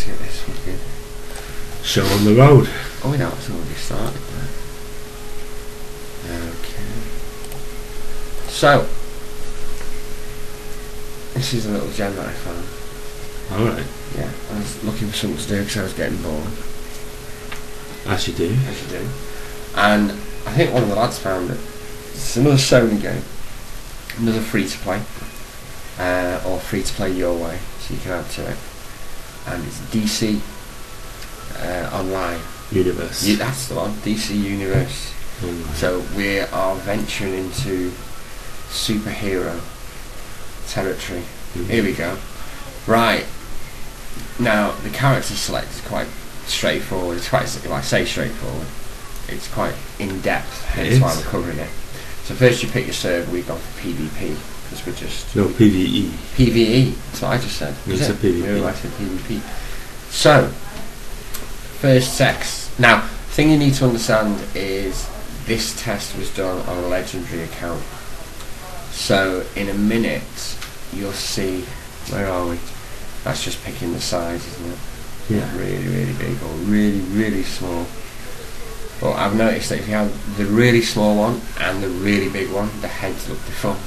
Let's get this fucking show on the road. Oh no, it's already started there. Okay. So this is a little gem that I found. Alright. Yeah, I was looking for something to do because I was getting bored. As you do. As you do. And I think one of the lads found it. It's another Sony game. Another free to play. Or free to play your way, so you can add to it. And it's DC Online. Universe. That's the one, DC Universe. Online. So we are venturing into superhero territory. Here we go. Right. Now, the character select is quite straightforward. It's quite, well, I say straightforward. It's quite in-depth, hence why we're covering it. So first you pick your server, we've gone for PvP, because we're just... No, PvE. PvE, that's what I just said. You said PvP. No, I said PvP. So, first text. Now, the thing you need to understand is this test was done on a legendary account. So, in a minute, you'll see... Where are we? That's just picking the size, isn't it? Yeah. Really, really big, or really, really small. But I've noticed that if you have the really small one and the really big one, the heads look different.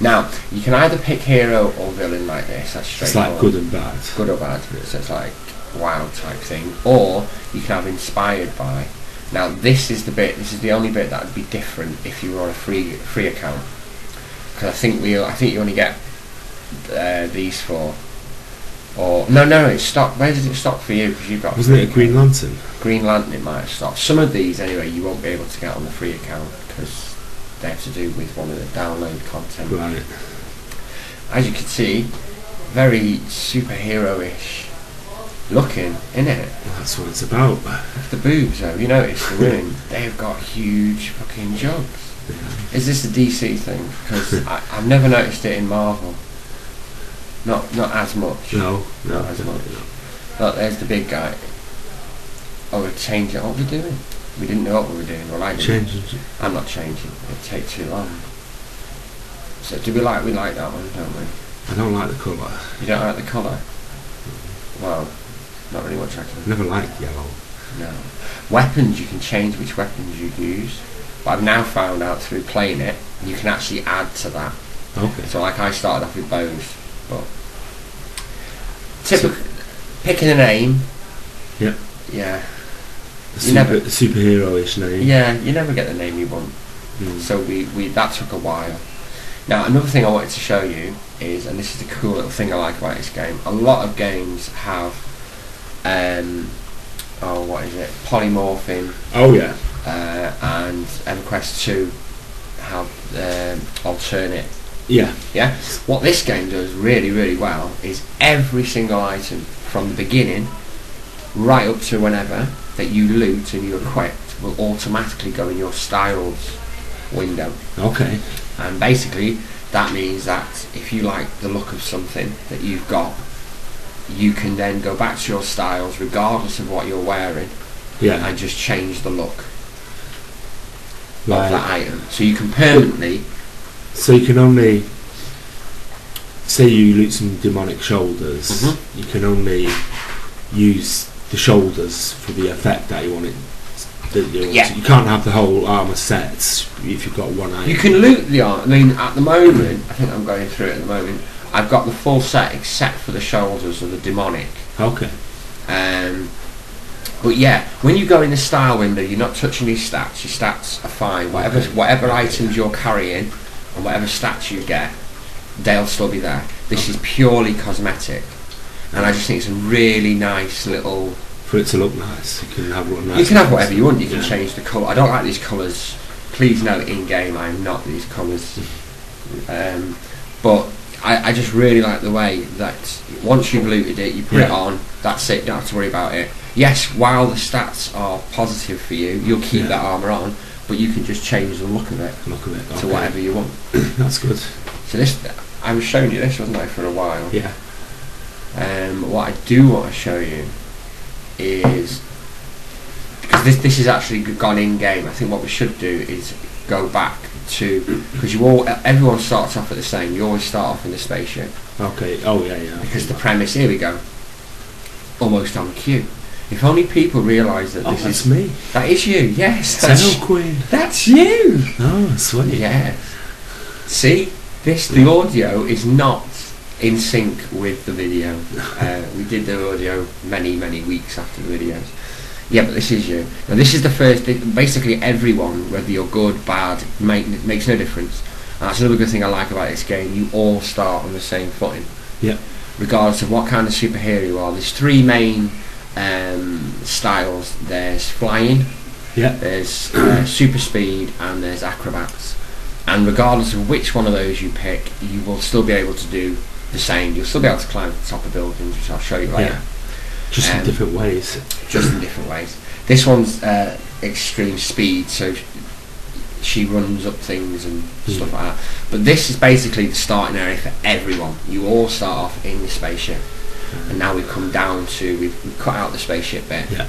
Now, you can either pick hero or villain like this, that's straightforward. It's like good and bad. Good or bad, so it's like wow type thing. Or you can have inspired by. Now this is the only bit that would be different if you were on a free account. Because I think you only get these four. Or no, it's stock. Where does it stop for you? Because you've got. Wasn't it a Green Lantern? Green Lantern, it might have stopped. Some of these, anyway, you won't be able to get on the free account because they have to do with one of the download content. Right. As you can see, very superhero-ish looking, innit? Well, that's what it's about. The boobs, though, you notice the women, they've got huge fucking jugs. Yeah. Is this a DC thing? Because I've never noticed it in Marvel. Not as much. No, not as much. Look, there's the big guy. Oh, we're changing. What are we doing? We didn't know what we were doing. Well, I'm not changing. It'd take too long. So, we like that one, don't we? I don't like the colour. You don't like the colour? Well, not really much I can. Never liked yellow. No. Weapons, you can change which weapons you use. But I've now found out through playing it, you can actually add to that. Okay. So, like, I started off with bows. But typically, picking a name. Yep. Yeah. A superhero-ish name. Yeah, you never get the name you want. So we that took a while. Now another thing I wanted to show you is, and this is the cool little thing I like about this game. A lot of games have, what is it? Polymorphing. Oh yeah. And EverQuest 2 have alternate. Yeah. Yeah. What this game does really, really well is every single item from the beginning right up to whenever that you loot and you equip will automatically go in your styles window. Okay. And basically that means that if you like the look of something that you've got, you can then go back to your styles regardless of what you're wearing. Yeah. And just change the look right. of that item. So you can permanently. So you can only say you loot some demonic shoulders. You can only use the shoulders for the effect that you want it. Yeah. You can't have the whole armor set if you've got one item. You can loot the armor. I mean, at the moment, I think I'm going through it at the moment. I've got the full set except for the shoulders of the demonic. Okay. But yeah, when you go in the style window, you're not touching your stats. Your stats are fine. Whatever items you're carrying and whatever stats you get, they'll still be there. This is purely cosmetic, and I just think it's a really nice little. For it to look nice, you can have one nice. You can have whatever you want. You can change the colour. I don't like these colours. Please note, in game, I am not these colours. But I just really like the way that once you've looted it, you put it on. That's it. You don't have to worry about it. Yes, while the stats are positive for you, you'll keep that armour on, but you can just change the look of it to whatever you want. That's good. So this, I was showing you this, wasn't I, for a while? Yeah. What I do want to show you is, because this is actually gone in game. I think what we should do is go back to, because everyone starts off at the same. You always start off in the spaceship. Okay. Oh yeah. Because the premise. Here we go. almost on cue. If only people realise that this that's is me. That is you. Yes, Tail Queen. that's you. Oh, sweet. Yeah. See, the audio is not in sync with the video. We did the audio many weeks after the videos. Yeah, but this is you. Now this is the first. Basically, everyone, whether you're good, bad, makes no difference. And that's another good thing I like about this game. You all start on the same footing. Yeah. Regardless of what kind of superhero you are. There's three main styles. There's flying. Yeah. There's super speed, and there's acrobats. And regardless of which one of those you pick, you will still be able to do the same. You'll still be able to climb to the top of buildings, which I'll show you later. Yeah. Just in different ways. Just in different ways. This one's extreme speed, so she runs up things and stuff like that. But this is basically the starting area for everyone. You all start off in the spaceship, and now we've come down to we've cut out the spaceship bit. Yeah.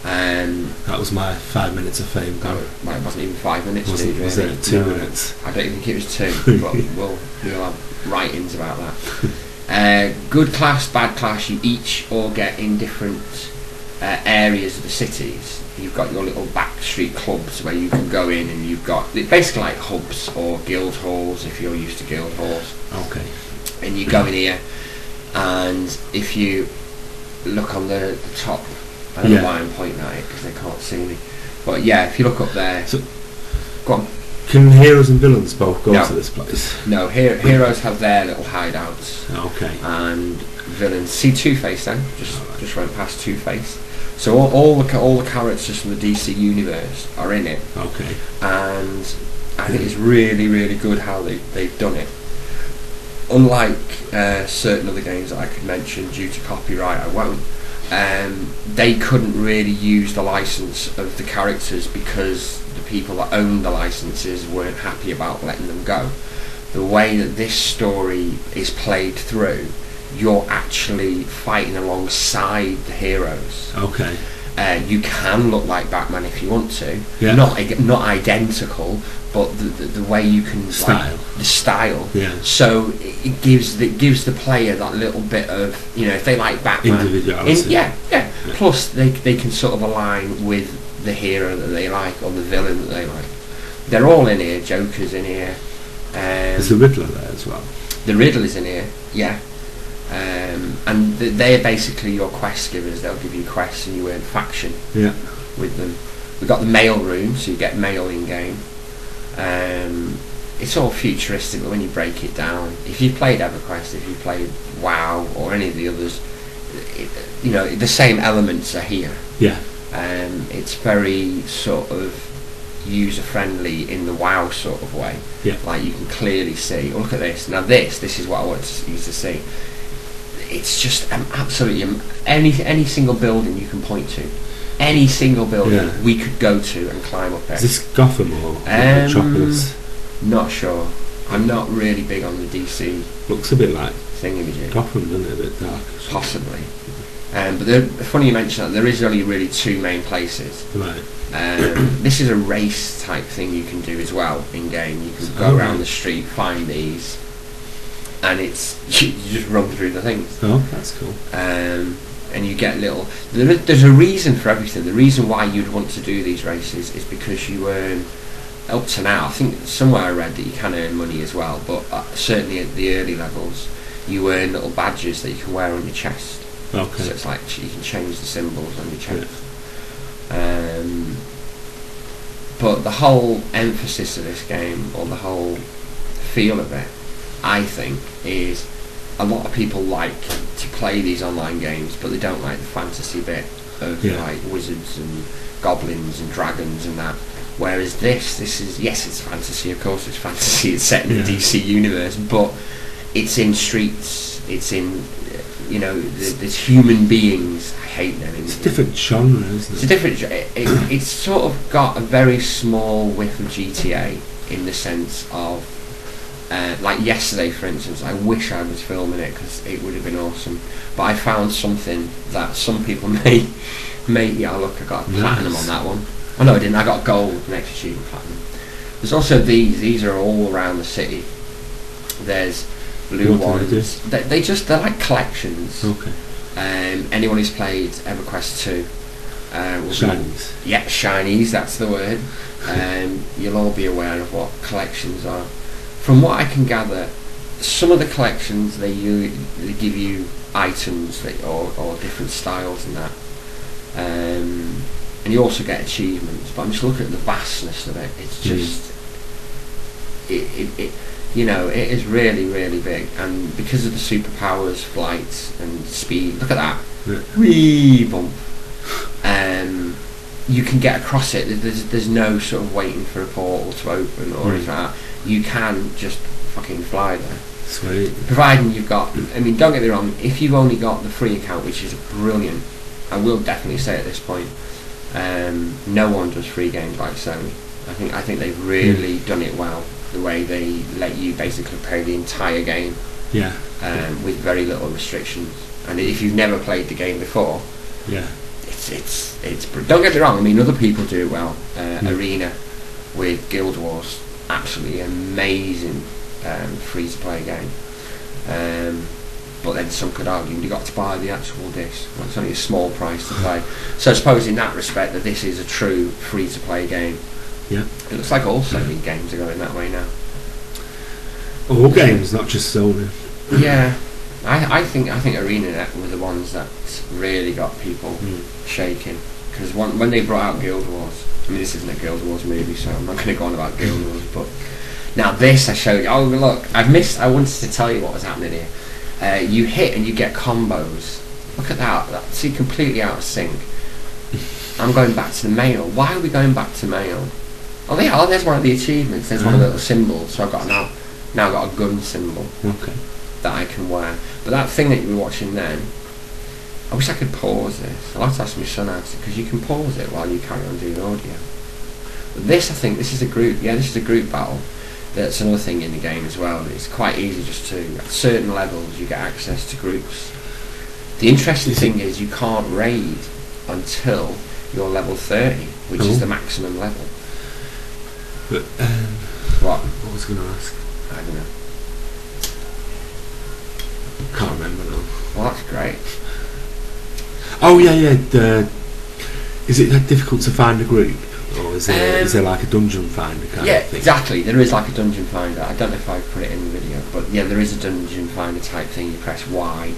That was my 5 minutes of fame. Well, it wasn't even 5 minutes. Was it 2 minutes? I don't even think it was 2. But we'll have write-ins about that. Good class, bad class. You each all get in different areas of the cities. You've got your little backstreet clubs where you can go in, and you've got basically like hubs or guild halls if you're used to guild halls. Okay. And you go in here, and if you look on the top, I don't know why I'm pointing at it because they can't see me, but yeah, if you look up there, so go on. Can heroes and villains both go to this place? No, heroes have their little hideouts. Okay. And villains. See Two-Face then? Just went past Two-Face. So all the characters from the DC universe are in it. Okay. And I think it's really good how they've done it. Unlike certain other games that I could mention due to copyright, I won't. They couldn't really use the license of the characters because the people that owned the licenses weren't happy about letting them go. The way that this story is played through, you're actually fighting alongside the heroes. Okay. You can look like Batman if you want to. Yeah. Not identical, but the way you can the style. Yeah. So it gives the player that little bit of, if they like Batman, individuality. Yeah. Plus they can sort of align with the hero that they like or the villain that they like. They're all in here. Joker's in here. There's the Riddler there as well. The Riddler is in here. Yeah. And they're basically your quest givers. They'll give you quests and you earn faction with them. We've got the mail room, so you get mail in game. It's all futuristic, but when you break it down, if you've played EverQuest, if you've played WoW or any of the others, the same elements are here. Yeah. It's very sort of user friendly in the WoW sort of way. Yeah. Like you can clearly see. Oh, look at this. Now this is what I want you to see. It's just absolutely any single building you can point to. Any single building we could go to and climb up there. Is this Gotham or Metropolis? Not sure. I'm not really big on the DC. Looks a bit like thingamajig. Gotham, doesn't it? A bit dark. Possibly. But funny you mention that. There is only really two main places. Right. This is a race type thing you can do as well in game. You can go around the street, find these, and it's you just run through the things. Oh, that's cool. And you get little. There's a reason for everything. The reason why you'd want to do these races is because you earn. Up to now, I think somewhere I read that you can earn money as well, but certainly at the early levels, you earn little badges that you can wear on your chest. Okay. So it's like you can change the symbols on your chest. But the whole emphasis of this game, or the whole feel of it, I think, is a lot of people like to play these online games, but they don't like the fantasy bit of like wizards and goblins and dragons and that. Whereas this is, yes, it's fantasy, of course it's fantasy, it's set in the DC universe, but it's in streets, it's in, there's human beings. I hate them. It's a different genre, isn't it? It's a different it's sort of got a very small whiff of GTA in the sense of, like yesterday for instance, I wish I was filming it because it would have been awesome, but I found something that some people may look, I got a platinum on that one. Oh no, I didn't. I got gold next achievement platinum. There's also these are all around the city. There's blue ones. They're like collections. Okay. Anyone who's played EverQuest 2 will Shinies. yeah, shinies, that's the word. You'll all be aware of what collections are. From what I can gather, some of the collections they give you items or different styles and that, and you also get achievements. But I'm just looking at the vastness of it. It's just it it is really, really big, and because of the superpowers, flight and speed. Look at that, wee bump. You can get across it. There's no sort of waiting for a portal to open or anything like that. You can just fucking fly there. Sweet. Providing you've got, I mean, don't get me wrong, if you've only got the free account, which is brilliant, I will definitely say at this point, no one does free games like Sony. I think they've really done it well, the way they let you basically play the entire game with very little restrictions. And if you've never played the game before, it's don't get me wrong, I mean, other people do it well. Arena with Guild Wars, absolutely amazing free to play game. But then some could argue you've got to buy the actual disc. Well, it's only a small price to play. So I suppose in that respect that this is a true free to play game. Yeah. It looks like all Sony games are going that way now. All games, not just Sony. Yeah. I think ArenaNet were the ones that really got people shaking, because when they brought out Guild Wars, I mean, this isn't a Guild Wars movie, so I'm not going to go on about Guild Wars, but now this I showed you. Oh look, I wanted to tell you what was happening here. You hit and you get combos. Look at that. That's completely out of sync. I'm going back to the mail. Why are we going back to mail? Oh, there's one of the achievements. There's one of the little symbols. So I've got now got a gun symbol. Okay. That I can wear. But that thing that you were watching then, I wish I could pause this. I'll have to ask my son how to, because you can pause it while you carry on doing audio. But this, I think, this is a group battle. That's another thing in the game as well. It's quite easy just to, at certain levels, you get access to groups. The interesting thing is you can't raid until you're level 30, which is the maximum level. But, what? What was I going to ask? I don't know. Can't remember now. Well, that's great. Oh yeah. Is it difficult to find a group, or is there like a dungeon finder kind of thing? Yeah, exactly. There is like a dungeon finder. I don't know if I put it in the video, but yeah, there is a dungeon finder type thing. You press Y,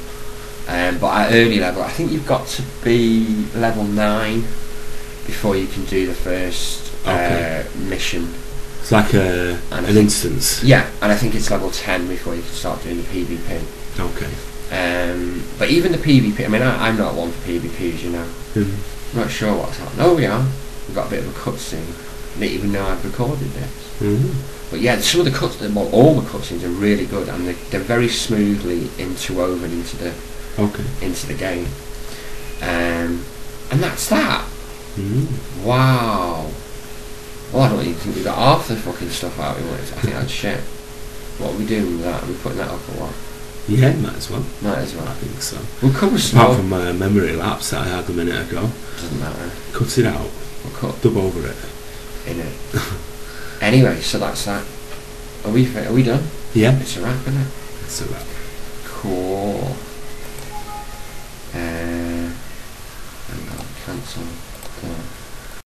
but at early level, I think you've got to be level 9 before you can do the first mission. It's like an instance. Yeah, and I think it's level 10 before you can start doing the PvP. Okay. But even the PvP, I mean, I'm not one for PvP, as you know. I'm not sure what's happened. Oh, we are. We've got a bit of a cutscene. I didn't even know I'd recorded this. But yeah, some of the cutscenes, well, all the cutscenes are really good, and they're very smoothly interwoven into the game. And that's that. Wow. Well, I don't even think we got half the fucking stuff out we wanted. I think that's shit. What are we doing with that? Are we putting that up or what? Yeah, might as well. Might as well. I think so. We'll cover apart from my memory lapse that I had a minute ago. Doesn't matter. Cut it out. We'll cut. Dub over it. In it. Anyway, so that's that. Are we done? Yeah. It's a wrap, isn't it? It's a wrap. Cool.